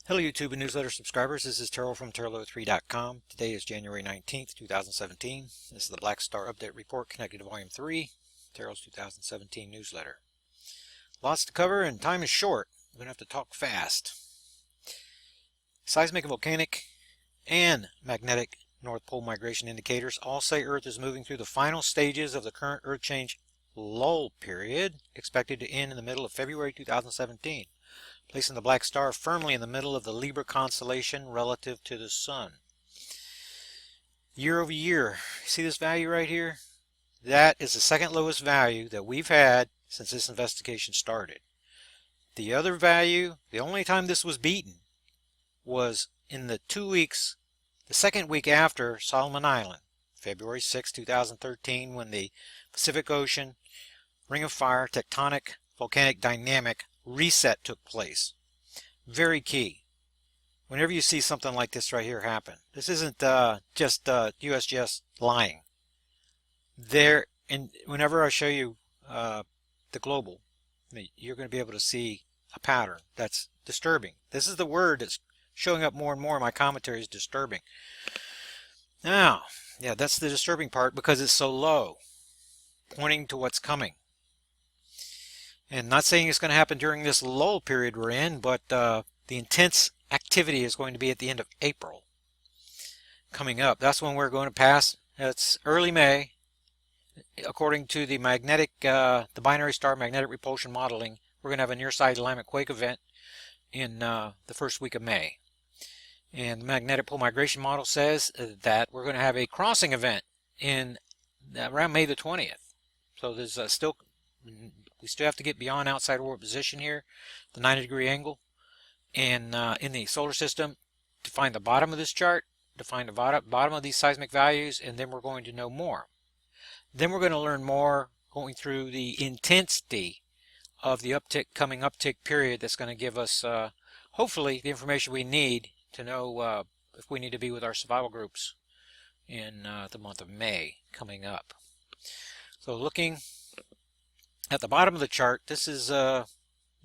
Hello YouTube and newsletter subscribers, this is Terrell from Terrell03.com. Today is January 19th, 2017. This is the Black Star Update Report connected to Volume 3, Terrell's 2017 newsletter. Lots to cover and time is short. I'm going to have to talk fast. Seismic, volcanic, and magnetic North Pole migration indicators all say Earth is moving through the final stages of the current Earth change lull period, expected to end in the middle of February 2017. Placing the Black Star firmly in the middle of the Libra constellation relative to the Sun. Year over year, see this value right here? That is the second lowest value that we've had since this investigation started. The other value, the only time this was beaten, was in the 2 weeks, the second week after Solomon Island, February 6, 2013, when the Pacific Ocean Ring of Fire tectonic volcanic dynamic reset took place. Very key. Whenever you see something like this right here happen, this isn't just USGS lying. Whenever I show you the global, you're going to be able to see a pattern that's disturbing. This is the word that's showing up more and more in my commentaries, disturbing. Now, yeah, that's the disturbing part because it's so low, pointing to what's coming. And not saying it's going to happen during this lull period we're in, but the intense activity is going to be at the end of April. Coming up, that's when we're going to pass. It's early May. According to the the binary star magnetic repulsion modeling, we're going to have a near-side alignment quake event in the first week of May. And the magnetic pole migration model says that we're going to have a crossing event in around May the 20th. So there's we still have to get beyond outside orbit position here, the 90-degree angle, and in the solar system to find the bottom of this chart, to find the bottom of these seismic values, and then we're going to know more. Then we're going to learn more going through the intensity of the coming uptick period that's going to give us, hopefully, the information we need to know if we need to be with our survival groups in the month of May coming up. So looking at the bottom of the chart, this is the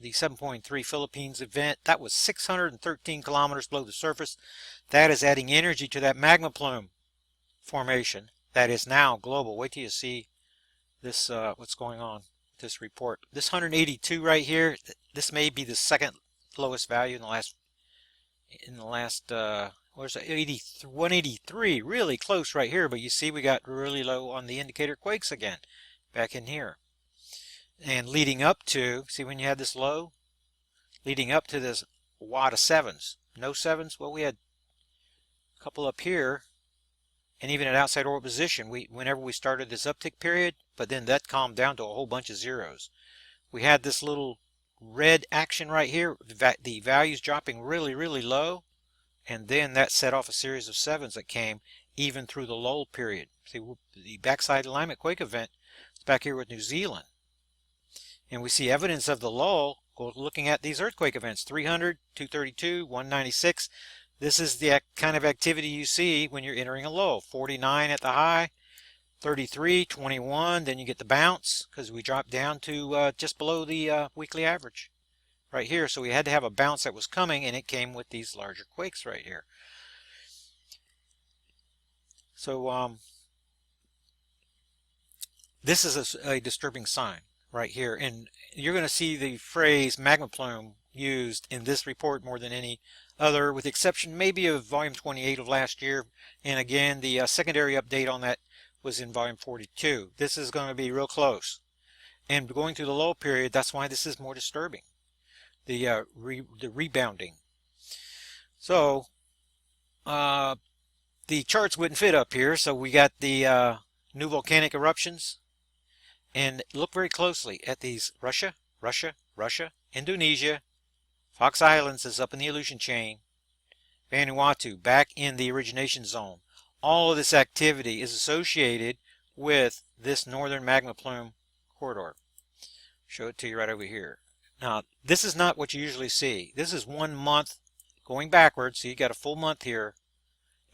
7.3 Philippines event. That was 613 kilometers below the surface. That is adding energy to that magma plume formation that is now global. Wait till you see this, what's going on, this report. This 182 right here, this may be the second lowest value in the last, where's that, 183, really close right here, but you see we got really low on the indicator quakes again, back in here. And leading up to, see when you had this low, leading up to this wad of sevens. No sevens, well, we had a couple up here, and even at outside orbit position, whenever we started this uptick period, but then that calmed down to a whole bunch of zeros. We had this little red action right here, the values dropping really, really low, and then that set off a series of sevens that came even through the lull period. See, the backside alignment quake event is back here with New Zealand. And we see evidence of the lull looking at these earthquake events, 300, 232, 196. This is the kind of activity you see when you're entering a lull. 49 at the high, 33, 21, then you get the bounce because we dropped down to just below the weekly average right here. So we had to have a bounce that was coming, and it came with these larger quakes right here. So this is a disturbing sign right here, and you're going to see the phrase magma plume used in this report more than any other, with the exception maybe of volume 28 of last year, and again the secondary update on that was in volume 42. This is going to be real close, and going through the lull period, that's why this is more disturbing, the rebounding. So the charts wouldn't fit up here, so we got the new volcanic eruptions. And look very closely at these Russia, Indonesia, Fox Islands is up in the Aleutian chain, Vanuatu back in the origination zone. All of this activity is associated with this northern magma plume corridor. Show it to you right over here. Now, this is not what you usually see. This is 1 month going backwards, so you got a full month here,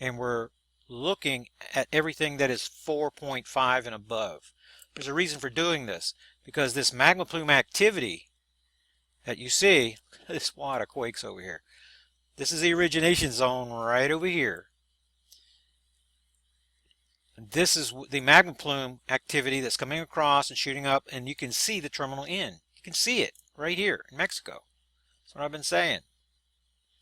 and we're looking at everything that is 4.5 and above. There's a reason for doing this, because this magma plume activity that you see, this wad of quakes over here, This is the origination zone right over here. This is the magma plume activity that's coming across and shooting up, and you can see the terminal end. You can see it right here in Mexico. That's what I've been saying.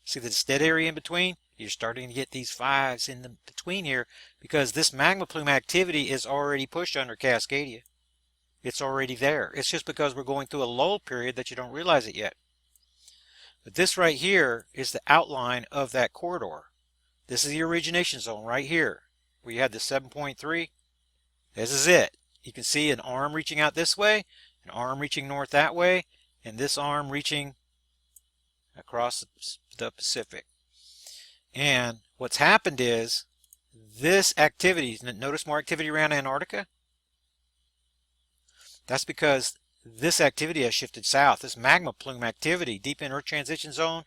See this dead area in between? You're starting to get these fives in the between here because this magma plume activity is already pushed under Cascadia. It's already there. It's just because we're going through a lull period that you don't realize it yet. But this right here is the outline of that corridor. This is the origination zone right here, where you had the 7.3. This is it. You can see an arm reaching out this way, an arm reaching north that way, and this arm reaching across the Pacific. And what's happened is this activity, notice more activity around Antarctica? That's because this activity has shifted south. This magma plume activity deep in Earth transition zone,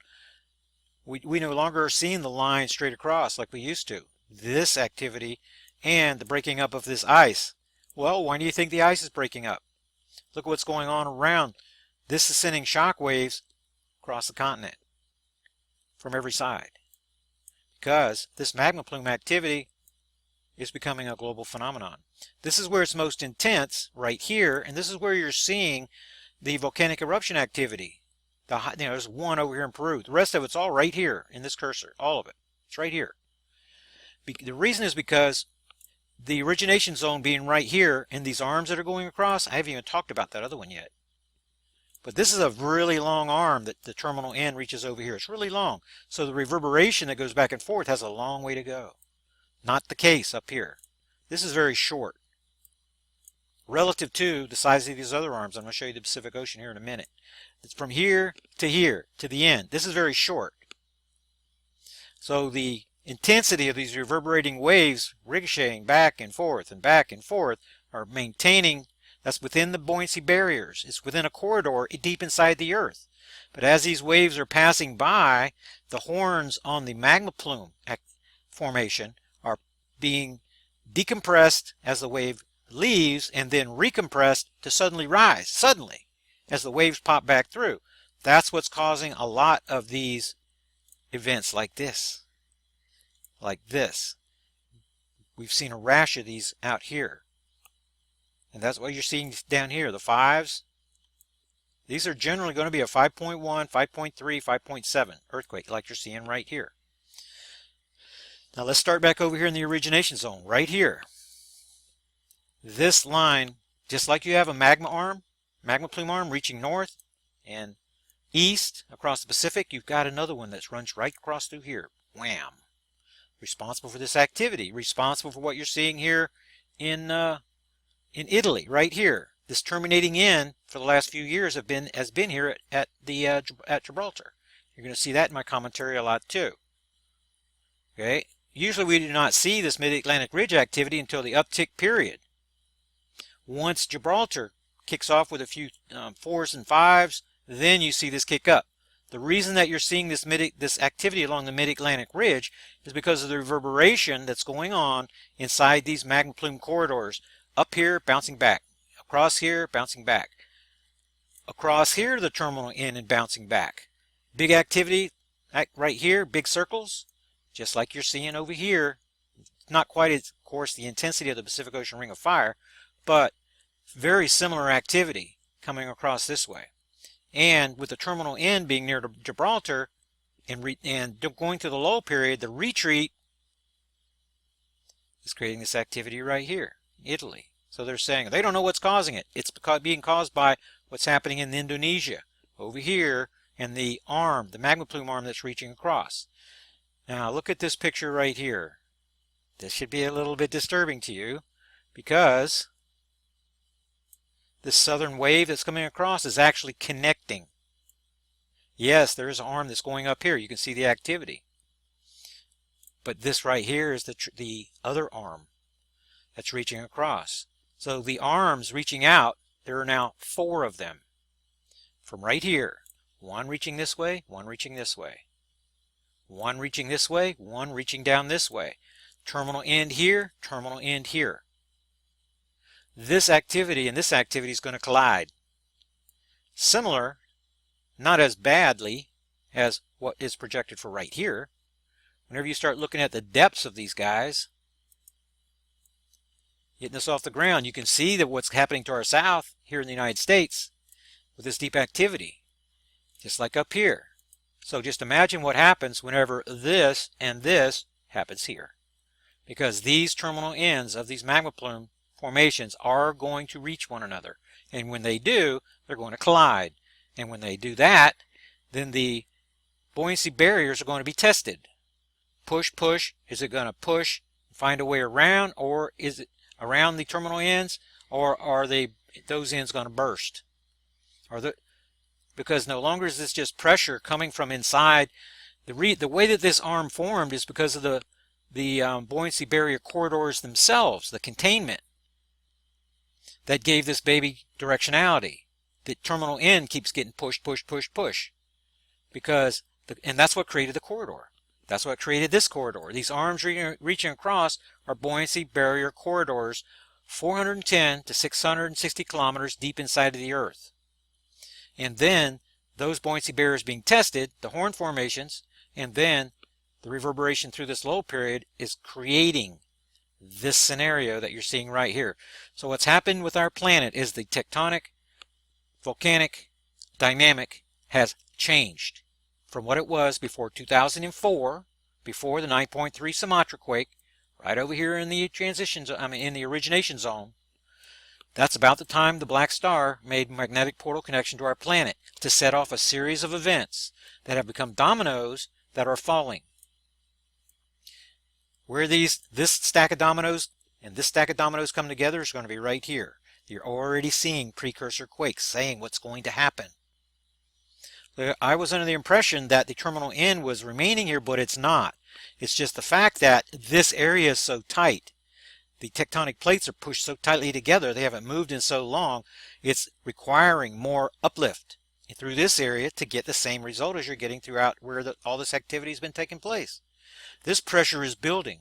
we no longer are seeing the line straight across like we used to. This activity and the breaking up of this ice. Well, why do you think the ice is breaking up? Look at what's going on around. This is sending shock waves across the continent from every side because this magma plume activity is becoming a global phenomenon. This is where it's most intense, right here, and this is where you're seeing the volcanic eruption activity. There's one over here in Peru. The rest of it's all right here in this cursor, all of it. It's right here. The reason is because the origination zone being right here and these arms that are going across, I haven't even talked about that other one yet. But this is a really long arm that the terminal end reaches over here. It's really long. So the reverberation that goes back and forth has a long way to go. Not the case up here. This is very short relative to the size of these other arms. I'm going to show you the Pacific Ocean here in a minute. It's from here to the end. This is very short. So the intensity of these reverberating waves ricocheting back and forth are maintaining. That's within the buoyancy barriers. It's within a corridor deep inside the Earth. But as these waves are passing by, the horns on the magma plume formation are being decompressed as the wave leaves and then recompressed to suddenly rise, suddenly, as the waves pop back through. That's what's causing a lot of these events like this. Like this. We've seen a rash of these out here. And that's what you're seeing down here, the fives. These are generally going to be a 5.1, 5.3, 5.7 earthquake like you're seeing right here. Now let's start back over here in the origination zone, right here. This line, just like you have a magma plume arm reaching north and east across the Pacific, you've got another one that runs right across through here. Wham! Responsible for this activity, responsible for what you're seeing here in Italy, right here. This terminating end for the last few years has been here at Gibraltar. You're going to see that in my commentary a lot too. Okay. Usually we do not see this mid-Atlantic ridge activity until the uptick period. Once Gibraltar kicks off with a few 4s and 5s, then you see this kick up. The reason that you're seeing this activity along the mid-Atlantic ridge is because of the reverberation that's going on inside these magma plume corridors. Up here, bouncing back. Across here, bouncing back. Across here, the terminal end and bouncing back. Big activity right here, big circles, just like you're seeing over here. Not quite, of course, the intensity of the Pacific Ocean Ring of Fire, but very similar activity coming across this way. And with the terminal end being near to Gibraltar and going through the lull period, the retreat is creating this activity right here, Italy. So they're saying they don't know what's causing it. It's being caused by what's happening in Indonesia over here and the arm, the magma plume arm that's reaching across. Now look at this picture right here. This should be a little bit disturbing to you because this southern wave that's coming across is actually connecting. Yes, there is an arm that's going up here. You can see the activity. But this right here is the other arm that's reaching across. So the arms reaching out, there are now 4 of them. From right here. One reaching this way, one reaching this way. One reaching this way, one reaching down this way. Terminal end here, terminal end here. This activity and this activity is going to collide. Similar, not as badly as what is projected for right here. Whenever you start looking at the depths of these guys, getting this off the ground, you can see that what's happening to our south here in the United States with this deep activity, just like up here. So just imagine what happens whenever this and this happens here, because these terminal ends of these magma plume formations are going to reach one another, and when they do, they're going to collide, and when they do that, then the buoyancy barriers are going to be tested. Push, push. Is it going to push, find a way around, or is it around the terminal ends, or are those ends going to burst? Because no longer is this just pressure coming from inside. The way that this arm formed is because of the buoyancy barrier corridors themselves, the containment that gave this baby directionality. The terminal end keeps getting pushed, push, push, push, and that's what created the corridor. That's what created this corridor. These arms reaching across are buoyancy barrier corridors, 410 to 660 kilometers deep inside of the Earth. And then those buoyancy barriers being tested, the horn formations, and then the reverberation through this low period is creating this scenario that you're seeing right here. So what's happened with our planet is the tectonic, volcanic dynamic has changed from what it was before 2004, before the 9.3 Sumatra quake, right over here in the in the origination zone. That's about the time the black star made magnetic portal connection to our planet to set off a series of events that have become dominoes that are falling. Where this stack of dominoes and this stack of dominoes come together is going to be right here. You're already seeing precursor quakes saying what's going to happen. I was under the impression that the terminal end was remaining here, but it's not. It's just the fact that this area is so tight. The tectonic plates are pushed so tightly together, they haven't moved in so long, it's requiring more uplift through this area to get the same result as you're getting throughout where all this activity has been taking place. This pressure is building.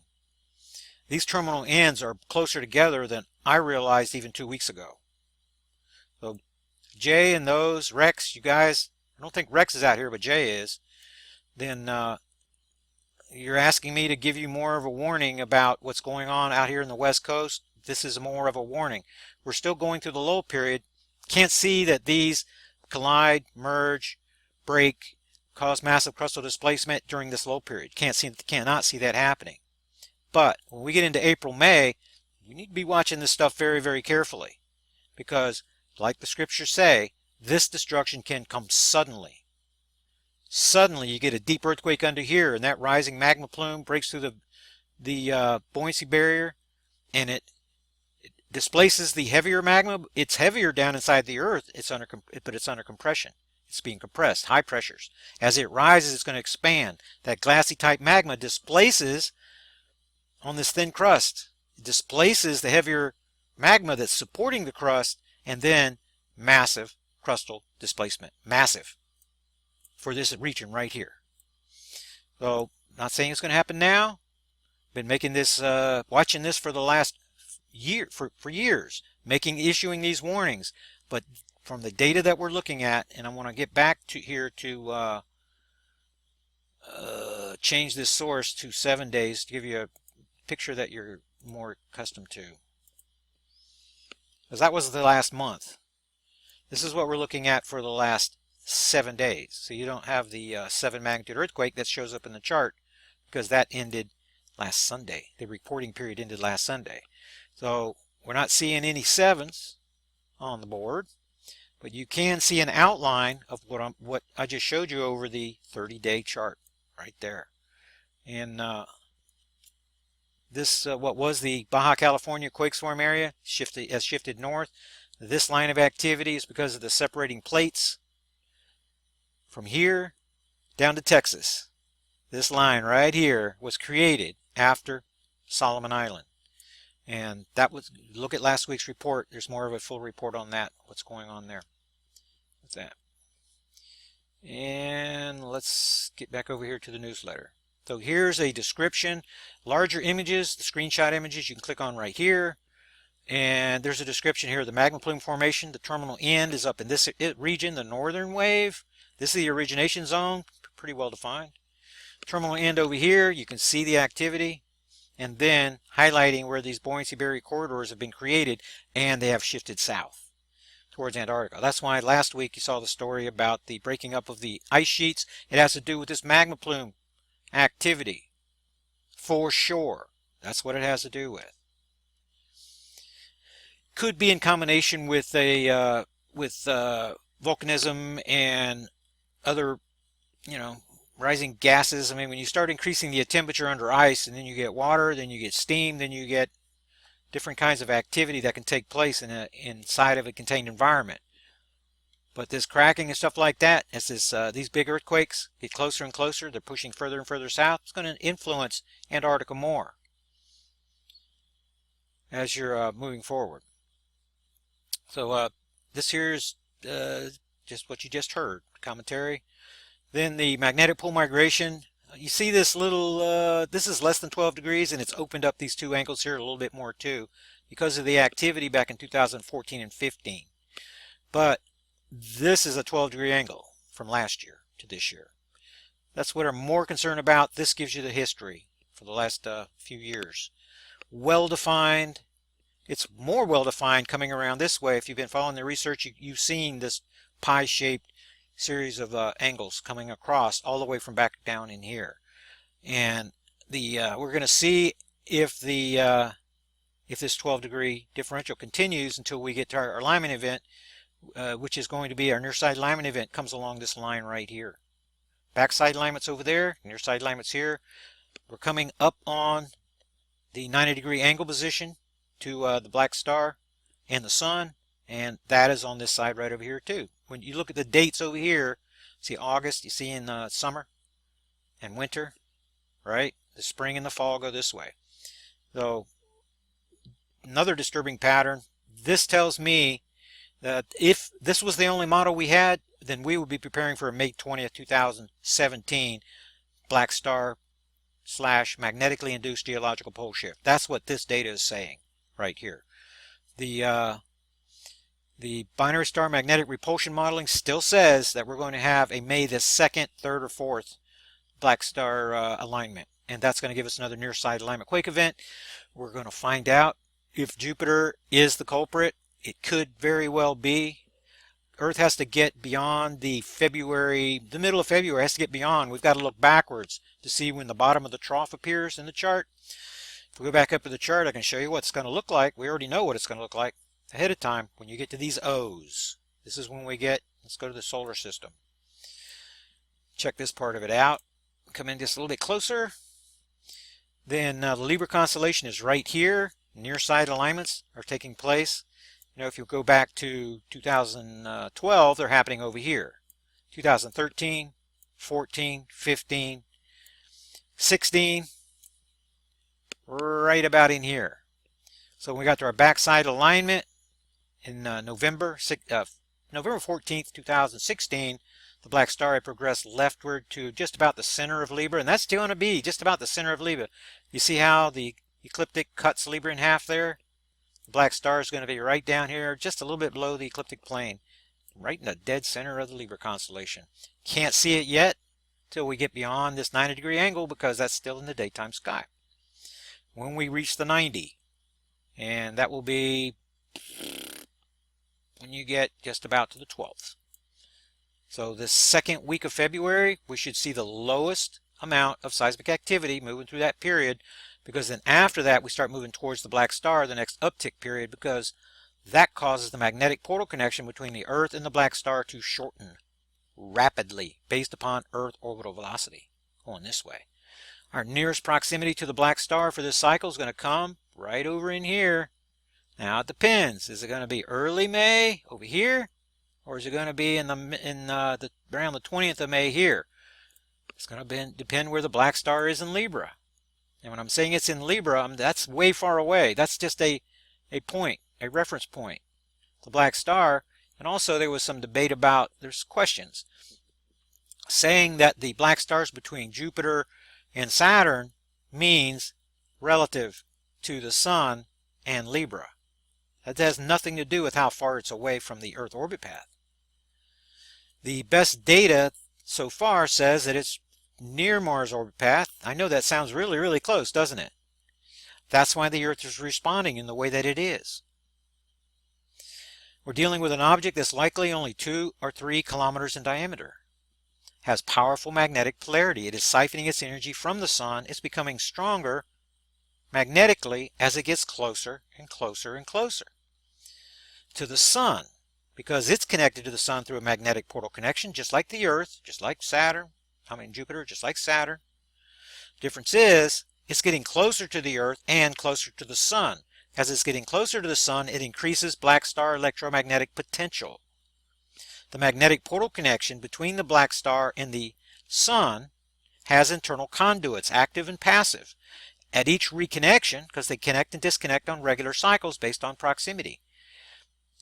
These terminal ends are closer together than I realized even 2 weeks ago. So Jay and those, Rex, you guys, I don't think Rex is out here, but Jay is, then you're asking me to give you more of a warning about what's going on out here in the West Coast. This is more of a warning. We're still going through the low period. Can't see that these collide, merge, break, cause massive crustal displacement during this low period. Cannot see that happening. But when we get into April, May, you need to be watching this stuff very, very carefully, because like the scriptures say, this destruction can come suddenly. Suddenly you get a deep earthquake under here, and that rising magma plume breaks through the buoyancy barrier, and it displaces the heavier magma. It's heavier down inside the earth, but it's under compression. It's being compressed, high pressures. As it rises, it's going to expand. That glassy type magma displaces on this thin crust. It displaces the heavier magma that's supporting the crust, and then massive crustal displacement. Massive. For this region right here. So, not saying it's going to happen now. Been making this, watching this for the last year, for years, issuing these warnings. But from the data that we're looking at, and I want to get back to here to change this source to 7 days to give you a picture that you're more accustomed to. Because that was the last month. This is what we're looking at for the last 7 days. So you don't have the 7 magnitude earthquake that shows up in the chart, because that ended last Sunday. The reporting period ended last Sunday. So we're not seeing any 7s on the board, but you can see an outline of what I just showed you over the 30-day chart right there. And this what was the Baja California quake swarm area has shifted north. This line of activity is because of the separating plates from here down to Texas. This line right here was created after Solomon Island. And that was, look at last week's report. There's more of a full report on that, what's going on there with that. And let's get back over here to the newsletter. So here's a description. Larger images, the screenshot images you can click on right here. And there's a description here of the magma plume formation. The terminal end is up in this region, the northern wave. This is the origination zone, pretty well defined. Terminal end over here, you can see the activity, and then highlighting where these buoyancy barrier corridors have been created, and they have shifted south towards Antarctica. That's why last week you saw the story about the breaking up of the ice sheets. It has to do with this magma plume activity, for sure. That's what it has to do with. Could be in combination with volcanism and other, rising gases. I mean, when you start increasing the temperature under ice, and then you get water, then you get steam, then you get different kinds of activity that can take place inside of a contained environment. But this cracking and stuff like that, as these big earthquakes get closer and closer, they're pushing further and further south, it's going to influence Antarctica more as you're moving forward. So this here's just what you just heard, commentary. Then the magnetic pole migration. You see this little, this is less than 12 degrees, and it's opened up these two angles here a little bit more too because of the activity back in 2014 and 15. But this is a 12-degree angle from last year to this year. That's what I'm more concerned about. This gives you the history for the last few years. Well-defined. It's more well-defined coming around this way. If you've been following the research, you've seen this pie-shaped series of angles coming across all the way from back down in here. And we're going to see if this 12-degree differential continues until we get to our alignment event, which is going to be our near side alignment event comes along this line right here. Backside alignment's over there, near side alignment's here. We're coming up on the 90-degree angle position to the black star and the sun, and that is on this side right over here too. When you look at the dates over here, see August, you see in summer and winter, right? The spring and the fall go this way. So another disturbing pattern. This tells me that if this was the only model we had, then we would be preparing for a May 20th, 2017 black star / magnetically induced geological pole shift. That's what this data is saying right here. The binary star magnetic repulsion modeling still says that we're going to have a May the 2nd, 3rd, or 4th black star alignment, and that's going to give us another near side alignment quake event. We're going to find out if Jupiter is the culprit. It could very well be. Earth has to get beyond the middle of February has to get beyond. We've got to look backwards to see when the bottom of the trough appears in the chart. If we go back up to the chart, I can show you what it's going to look like. We already know what it's going to look like ahead of time when you get to these O's. This is when we get, let's go to the solar system. Check this part of it out. Come in just a little bit closer. Then the Libra constellation is right here. Near side alignments are taking place. If you go back to 2012, they're happening over here. 2013, 14, 15, 16, right about in here. So when we got to our backside alignment in November 14th, 2016, the black star had progressed leftward to just about the center of Libra, and that's still going to be just about the center of Libra. You see how the ecliptic cuts Libra in half there? The black star is going to be right down here, just a little bit below the ecliptic plane, right in the dead center of the Libra constellation. Can't see it yet till we get beyond this 90-degree angle because that's still in the daytime sky. When we reach the 90, and that will be when you get just about to the 12th. So this second week of February, we should see the lowest amount of seismic activity moving through that period, because then after that we start moving towards the black star, the next uptick period, because that causes the magnetic portal connection between the Earth and the black star to shorten rapidly based upon Earth orbital velocity going this way. Our nearest proximity to the black star for this cycle is going to come right over in here. Now it depends. Is it going to be early May over here, or is it going to be around the 20th of May here? It's going to depend where the black star is in Libra. And when I'm saying it's in Libra, that's way far away. That's just a point, a reference point. The black star, and also there was some debate about, there's questions, saying that the black stars between Jupiter and Saturn means relative to the Sun and Libra. That has nothing to do with how far it's away from the Earth orbit path. The best data so far says that it's near Mars' orbit path. I know that sounds really, really close, doesn't it? That's why the Earth is responding in the way that it is. We're dealing with an object that's likely only 2 or 3 kilometers in diameter. Has powerful magnetic polarity. It is siphoning its energy from the sun. It's becoming stronger magnetically as it gets closer and closer and closer to the sun, because it's connected to the sun through a magnetic portal connection, just like the Earth, just like Jupiter, just like Saturn. Difference is, it's getting closer to the Earth and closer to the sun. As it's getting closer to the sun, it increases black star electromagnetic potential. The magnetic portal connection between the black star and the sun has internal conduits, active and passive. At each reconnection, because they connect and disconnect on regular cycles based on proximity,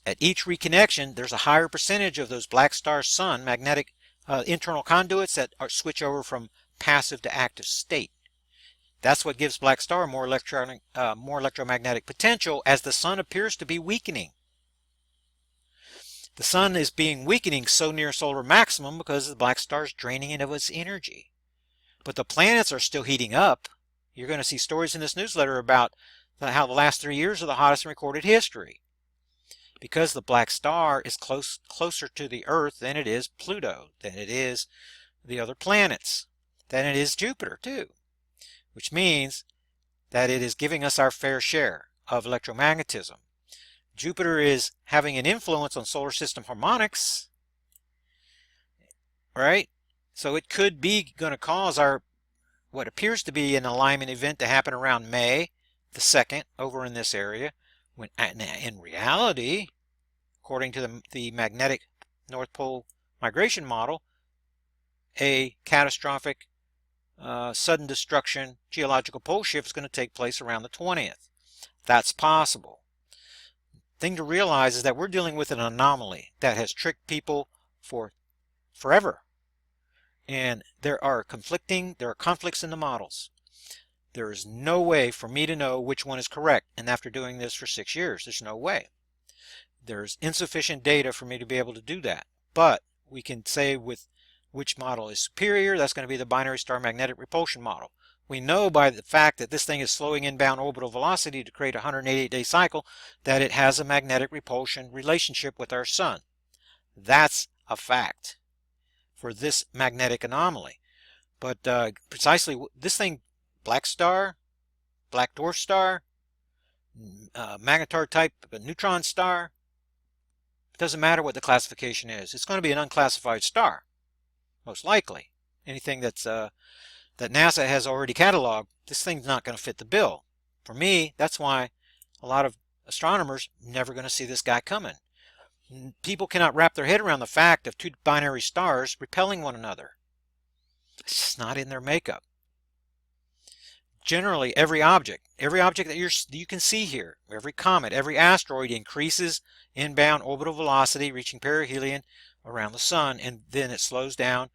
at each reconnection, there's a higher percentage of those black star sun magnetic internal conduits that switch over from passive to active state. That's what gives black star more electromagnetic potential as the sun appears to be weakening. The sun is weakening so near solar maximum because the black star is draining it of its energy. But the planets are still heating up. You're going to see stories in this newsletter about how the last 3 years are the hottest in recorded history, because the black star is closer to the Earth than it is Pluto, than it is the other planets, than it is Jupiter too, which means that it is giving us our fair share of electromagnetism. Jupiter is having an influence on solar system harmonics, right? So it could be going to cause what appears to be an alignment event to happen around May the 2nd over in this area, when in reality, according to the magnetic North Pole migration model, a catastrophic sudden destruction geological pole shift is going to take place around the 20th. That's possible. Thing to realize is that we're dealing with an anomaly that has tricked people for forever. And there are conflicts in the models. There is no way for me to know which one is correct. And after doing this for 6 years, there's no way. There's insufficient data for me to be able to do that. But we can say with which model is superior. That's going to be the binary star magnetic repulsion model. We know by the fact that this thing is slowing inbound orbital velocity to create a 188-day cycle that it has a magnetic repulsion relationship with our sun. That's a fact for this magnetic anomaly. But precisely this thing, black star, black dwarf star, magnetar type neutron star, it doesn't matter what the classification is. It's going to be an unclassified star, most likely. Anything that's that NASA has already cataloged, this thing's not going to fit the bill. For me, that's why a lot of astronomers never going to see this guy coming. People cannot wrap their head around the fact of 2 binary stars repelling one another. It's just not in their makeup. Generally, every object that you can see here, every comet, every asteroid increases inbound orbital velocity, reaching perihelion around the sun, and then it slows down.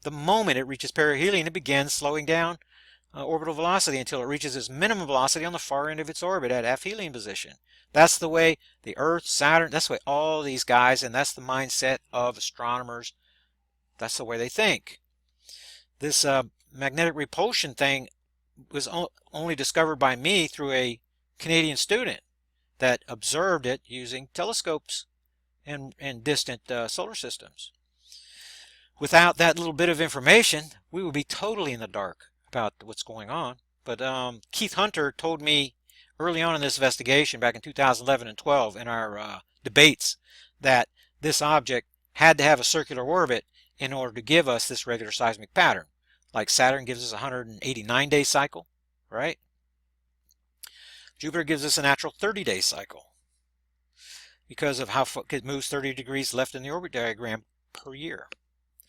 The moment it reaches perihelion, it begins slowing down orbital velocity until it reaches its minimum velocity on the far end of its orbit at aphelion position. That's the way the Earth, Saturn, that's the way all these guys, and that's the mindset of astronomers. That's the way they think. This magnetic repulsion thing was only discovered by me through a Canadian student that observed it using telescopes and distant solar systems. Without that little bit of information, we would be totally in the dark about what's going on. But Keith Hunter told me early on in this investigation, back in 2011 and 12, in our debates, that this object had to have a circular orbit in order to give us this regular seismic pattern. Like Saturn gives us a 189-day cycle, right? Jupiter gives us a natural 30-day cycle because of how it moves 30 degrees left in the orbit diagram per year.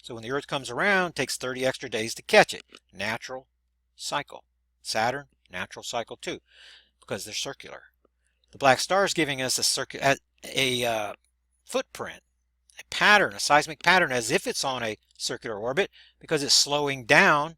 So when the Earth comes around, it takes 30 extra days to catch it. Natural cycle. Saturn, natural cycle too, because they're circular. The black star is giving us a footprint, a pattern, a seismic pattern, as if it's on a circular orbit, because it's slowing down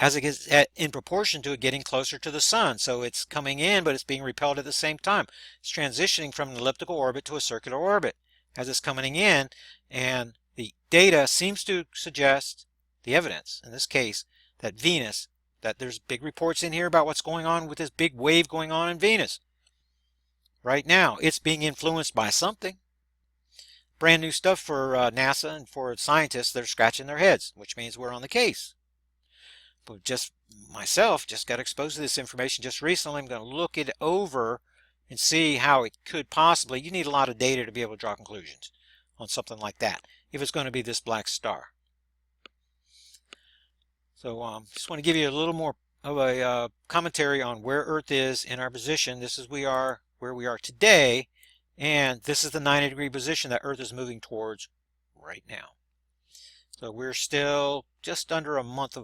as it gets in proportion to it getting closer to the sun. So it's coming in, but it's being repelled at the same time. It's transitioning from an elliptical orbit to a circular orbit as it's coming in, and The data seems to suggest, the evidence in this case, that Venus, that there's big reports in here about what's going on with this big wave going on in Venus. Right now, it's being influenced by something. Brand new stuff for NASA and for scientists. They're scratching their heads, which means we're on the case. But just myself just got exposed to this information just recently. I'm going to look it over and see how it could possibly. You need a lot of data to be able to draw conclusions on something like that if it's going to be this black star. So just want to give you a little more of a commentary on where Earth is in our position. This is where we are today, and this is the 90-degree position that Earth is moving towards right now. So we're still just under a month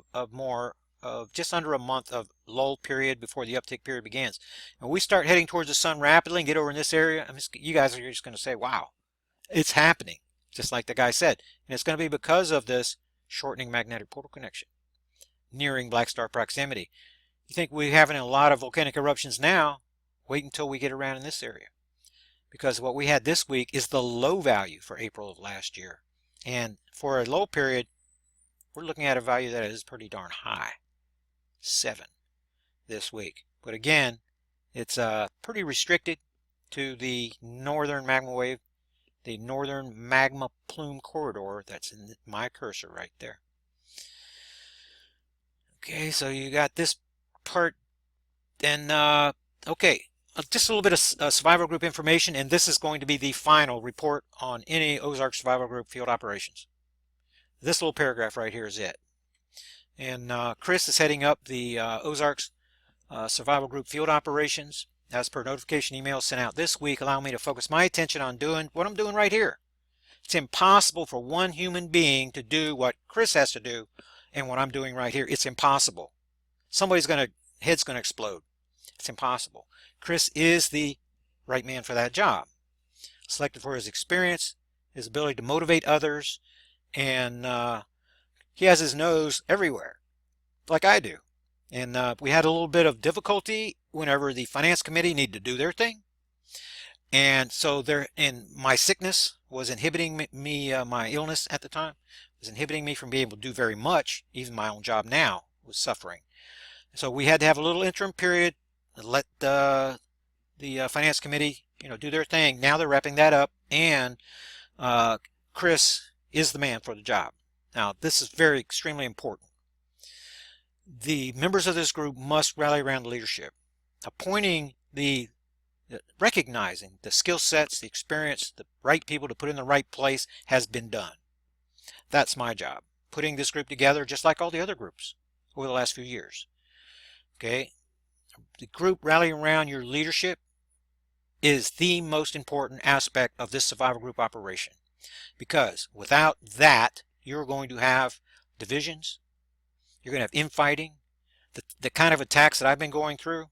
just under a month of lull period before the uptick period begins. And we start heading towards the sun rapidly and get over in this area, you guys are just going to say, wow, it's happening, just like the guy said. And it's going to be because of this shortening magnetic portal connection, nearing black star proximity. You think we're having a lot of volcanic eruptions now? Wait until we get around in this area. Because what we had this week is the low value for April of last year. And for a low period, we're looking at a value that is pretty darn high. 7 this week. But again, it's pretty restricted to the northern magma wave, the northern magma plume corridor that's in my cursor right there. Okay, so you got this part. Then, okay, just a little bit of survival group information, and this is going to be the final report on any Ozark survival group field operations. This little paragraph right here is it. And Chris is heading up the Ozarks survival group field operations. As per notification email sent out this week, allowing me to focus my attention on doing what I'm doing right here. It's impossible for one human being to do what Chris has to do and what I'm doing right here. It's impossible. Somebody's head's gonna explode. It's impossible. Chris is the right man for that job. Selected for his experience, his ability to motivate others, and he has his nose everywhere, like I do. And we had a little bit of difficulty whenever the finance committee needed to do their thing. And so my sickness was inhibiting me, my illness at the time was inhibiting me from being able to do very much. Even my own job now was suffering. So we had to have a little interim period, let the finance committee, do their thing. Now they're wrapping that up, and Chris is the man for the job. Now, this is extremely important. The members of this group must rally around the leadership. Recognizing the skill sets, the experience, the right people to put in the right place has been done. That's my job. Putting this group together just like all the other groups over the last few years. Okay? The group rallying around your leadership is the most important aspect of this survival group operation. Because without that, you're going to have divisions, you're going to have infighting, the kind of attacks that I've been going through.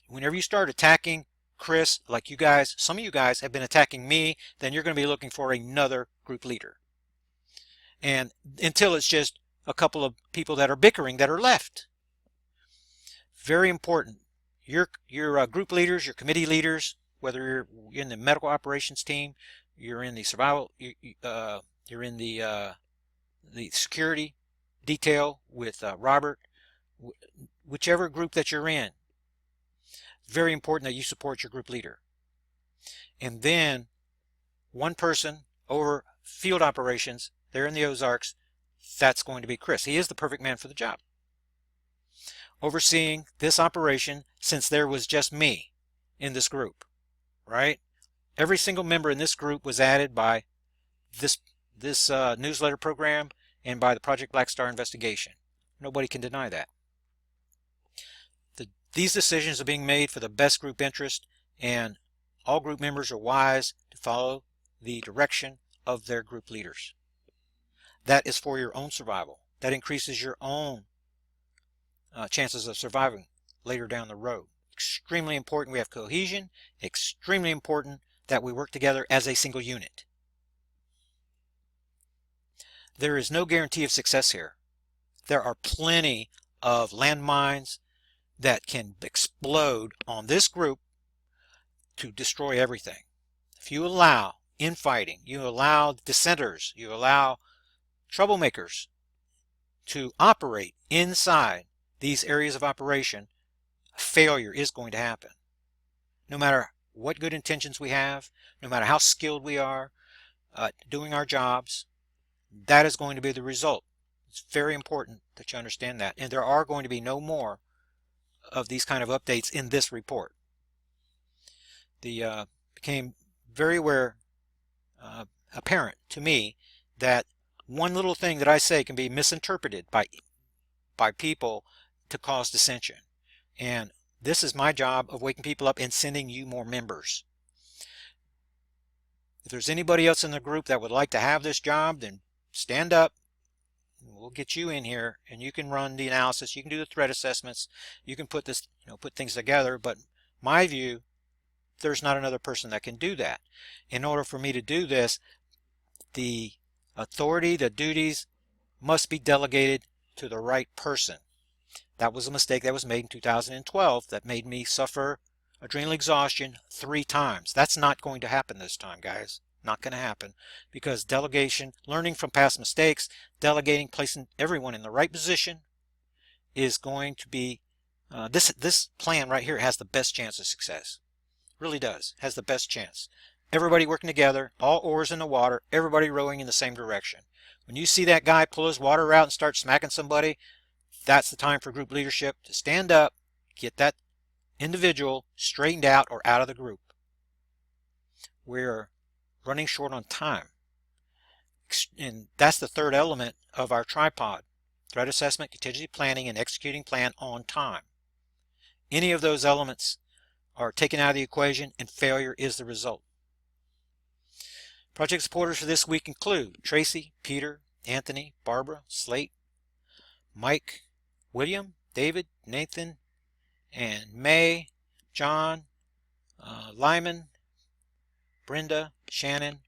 Whenever you start attacking Chris, like you guys, some of you guys have been attacking me, then you're going to be looking for another group leader. And until it's just a couple of people that are bickering that are left. Very important. Your group leaders, your committee leaders, whether you're in the medical operations team, you're in the survival, you're in the security detail with Robert, whichever group that you're in, very important that you support your group leader. And then one person over field operations, they're in the Ozarks, that's going to be Chris. He is the perfect man for the job. Overseeing this operation, since there was just me in this group, right? Every single member in this group was added by this newsletter program and by the Project Black Star investigation. Nobody can deny that. These decisions are being made for the best group interest, and all group members are wise to follow the direction of their group leaders. That is for your own survival. That increases your own chances of surviving later down the road. Extremely important we have cohesion. Extremely important that we work together as a single unit. There is no guarantee of success here. There are plenty of landmines that can explode on this group to destroy everything. If you allow infighting, you allow dissenters, you allow troublemakers to operate inside these areas of operation, failure is going to happen. No matter what good intentions we have, no matter how skilled we are doing our jobs, that is going to be the result. It's very important that you understand that. And there are going to be no more of these kind of updates in this report. The became very apparent to me that one little thing that I say can be misinterpreted by people to cause dissension. And this is my job of waking people up and sending you more members. If there's anybody else in the group that would like to have this job, then stand up. We'll get you in here and you can run the analysis. You can do the threat assessments. You can put this, put things together. But my view, there's not another person that can do that. In order for me to do this, the authority, the duties must be delegated to the right person. That was a mistake that was made in 2012 that made me suffer adrenal exhaustion 3 times. That's not going to happen this time, guys. Not going to happen, because delegation, learning from past mistakes, delegating, placing everyone in the right position is going to be, this plan right here has the best chance of success. Really does. Has the best chance. Everybody working together, all oars in the water, everybody rowing in the same direction. When you see that guy pull his water out and start smacking somebody, that's the time for group leadership to stand up, get that individual straightened out or out of the group. We're running short on time. And that's the third element of our tripod: threat assessment, contingency planning, and executing plan on time. Any of those elements are taken out of the equation and failure is the result. Project supporters for this week include Tracy, Peter, Anthony, Barbara, Slate, Mike, William, David, Nathan, and May, John, Lyman, Brenda, Shannon,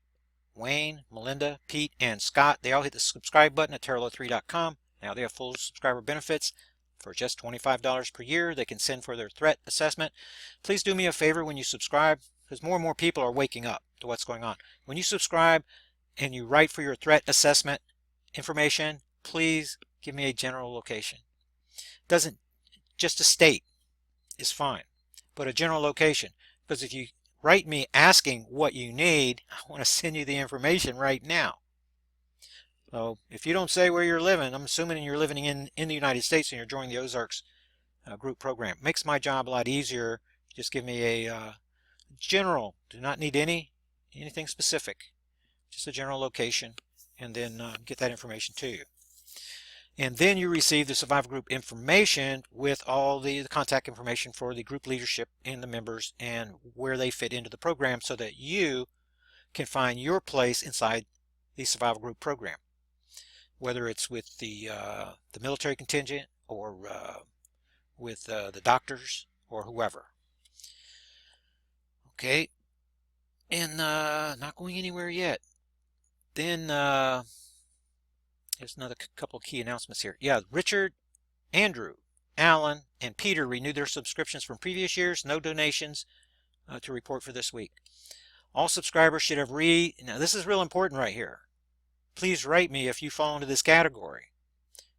Wayne, Melinda, Pete, and Scott. They all hit the subscribe button at Terralo3.com. Now they have full subscriber benefits. For just $25 per year, they can send for their threat assessment. Please do me a favor when you subscribe, because more and more people are waking up to what's going on. When you subscribe and you write for your threat assessment information, please give me a general location. Doesn't, just a state is fine, but a general location, because if you write me asking what you need, I want to send you the information right now. So if you don't say where you're living, I'm assuming you're living in the United States and you're joining the Ozarks group program. Makes my job a lot easier. Just give me a general. Do not need anything specific. Just a general location, and then get that information to you. And then you receive the survivor group information with all the contact information for the group leadership and the members and where they fit into the program, so that you can find your place inside the survival group program, whether it's with the military contingent or with the doctors or whoever. Okay, and not going anywhere yet. Then there's another couple of key announcements here. Yeah, Richard, Andrew, Alan, and Peter renewed their subscriptions from previous years. No donations to report for this week. All subscribers should have now this is real important right here. Please write me if you fall into this category,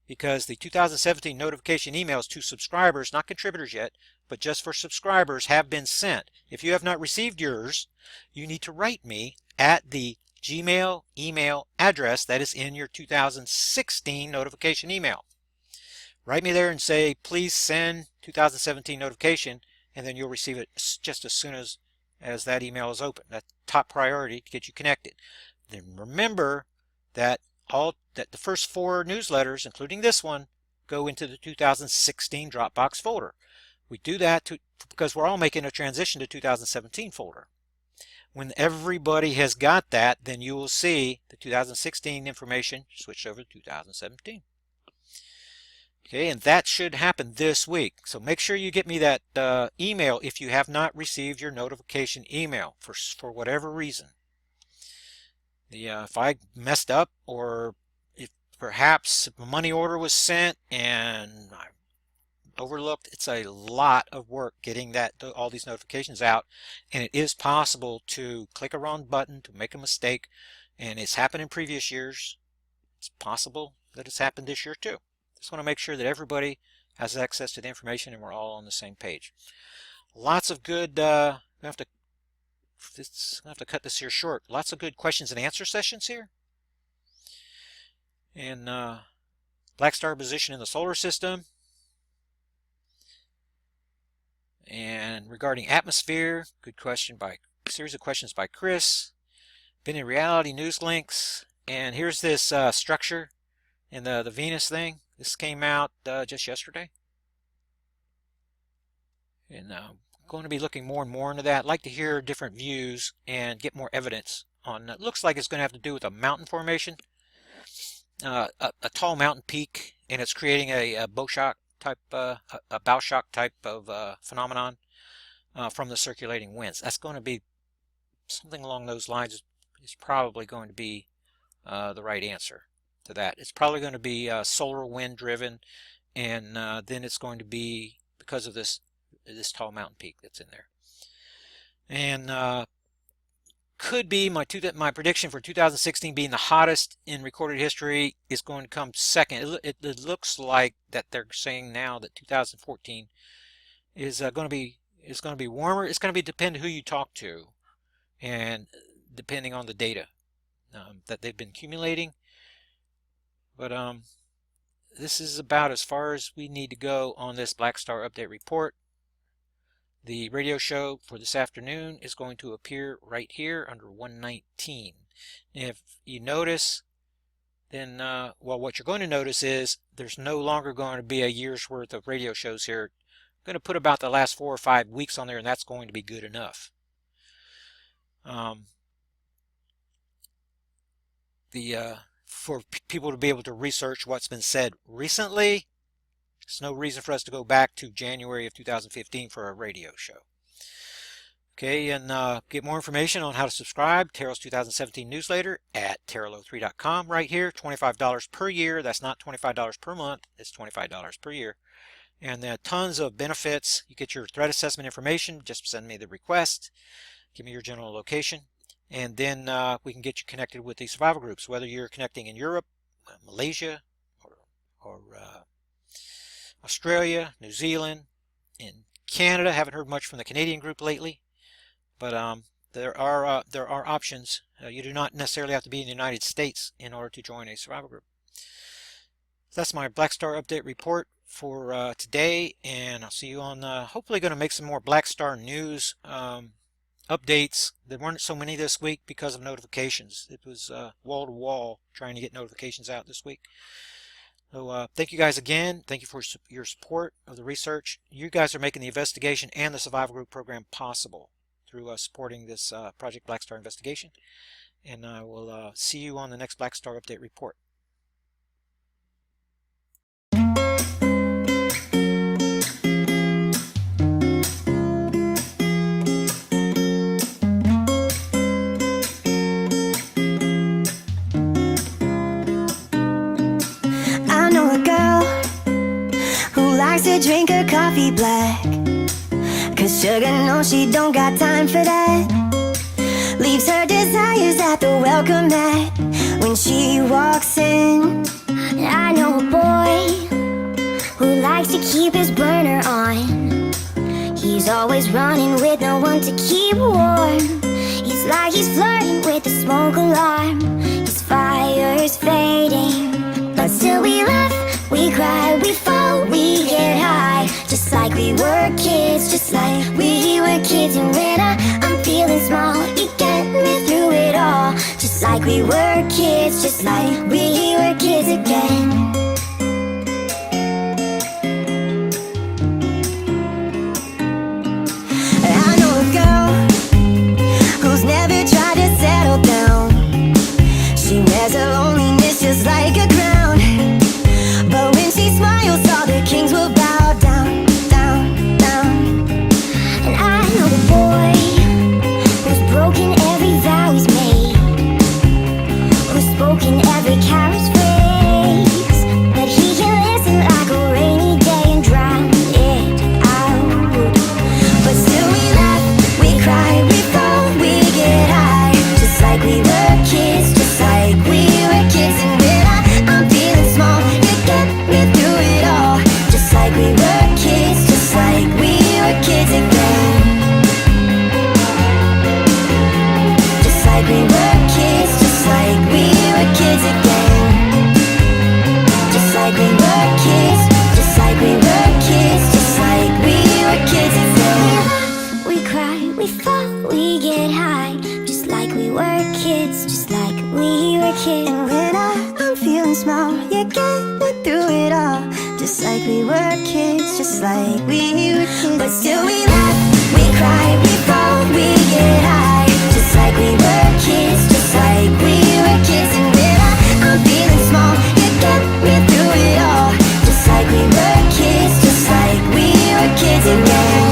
because the 2017 notification emails to subscribers, not contributors yet, but just for subscribers, have been sent. If you have not received yours, you need to write me at the Gmail email address that is in your 2016 notification email. Write me there and say, please send 2017 notification, and then you'll receive it just as soon as that email is open. That's top priority to get you connected. Then remember that the first 4 newsletters, including this one, go into the 2016 Dropbox folder. We do that because we're all making a transition to 2017 folder. When everybody has got that, then you will see the 2016 information switched over to 2017. Okay, and that should happen this week. So make sure you get me that email if you have not received your notification email for whatever reason. If I messed up, or if perhaps a money order was sent and overlooked. It's a lot of work getting all these notifications out, and it is possible to click a wrong button, to make a mistake, and it's happened in previous years. It's possible that it's happened this year too. Just want to make sure that everybody has access to the information and we're all on the same page. Lots of good, I have to cut this here short. Lots of good questions and answer sessions here. And black star position in the solar system. And regarding atmosphere, good question by series of questions by Chris. Been in reality news links. And here's this structure in the Venus thing. This came out just yesterday. And I'm going to be looking more and more into that. I'd like to hear different views and get more evidence on it. Looks like it's going to have to do with a mountain formation, a tall mountain peak, and it's creating a bow shock type, a bow shock type of phenomenon from the circulating winds. That's going to be something along those lines. Is probably going to be the right answer to that. It's probably going to be solar wind driven, and then it's going to be because of this tall mountain peak that's in there. And could be my prediction for 2016 being the hottest in recorded history is going to come second. It looks like that they're saying now that 2014 is going to be warmer. It's going to depend who you talk to, and depending on the data that they've been accumulating. But this is about as far as we need to go on this Black Star Update report. The radio show for this afternoon is going to appear right here under 119. If you notice, then, well, what you're going to notice is there's no longer going to be a year's worth of radio shows here. I'm going to put about the last 4 or 5 weeks on there, and that's going to be good enough. For people to be able to research what's been said recently, there's no reason for us to go back to January of 2015 for a radio show. Okay, and get more information on how to subscribe Taro's 2017 newsletter at tarolo3.com right here. $25 per year. That's not $25 per month. It's $25 per year. And there are tons of benefits. You get your threat assessment information. Just send me the request. Give me your general location. And then we can get you connected with these survival groups, whether you're connecting in Europe, Malaysia, or Australia, New Zealand, in Canada. Haven't heard much from the Canadian group lately, but there are options. You do not necessarily have to be in the United States in order to join a survival group. That's my Black Star Update report for today, and I'll see you on hopefully going to make some more Black Star news updates. There weren't so many this week because of notifications. It was wall to wall trying to get notifications out this week. So thank you guys again. Thank you for your support of the research. You guys are making the investigation and the survival group program possible through supporting this Project Black Star investigation. And I will see you on the next Black Star Update report. To drink her coffee black, 'cause sugar knows she don't got time for that. Leaves her desires at the welcome mat when she walks in. I know a boy who likes to keep his burner on. He's always running with no one to keep warm. It's like he's flirting with the smoke alarm. His fire's fading, but still we laugh, we cry, we fall, we get high. Just like we were kids, just like we were kids. And when I'm feeling small, you get me through it all. Just like we were kids, just like we were kids again. I know a girl who's never tried to settle down. She wears her loneliness just like a crown. But when she smiles, all the kings will bow down, down, down. And I know the boy who's broken every vow he's made, who's spoken every carriage phrase. were kids, just like we were kids again. Just like we were kids, just like we were kids again. Just like we were kids, just like we were kids, just like we were kids again. We cry, we fall, we get high, just like we were kids, just like we were kids. And when I'm feeling small, you get me through it all, just like we were kids, just like we were kids. But still we laugh, we cry, we fall, we get high, just like we were kids, just like we were kids. And when I'm feeling small, you get me through it all, just like we were kids, just like we were kids again.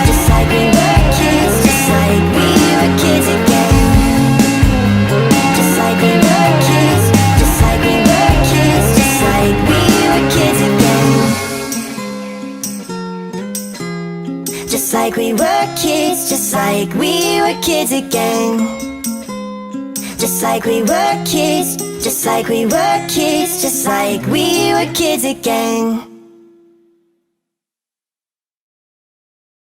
Just like we were kids, just like we were kids again. Just like we were kids, just like we were kids, just like we were kids again. Just like we were kids, just like we were kids again. Just like we were kids, just like we were kids, just like we were kids again.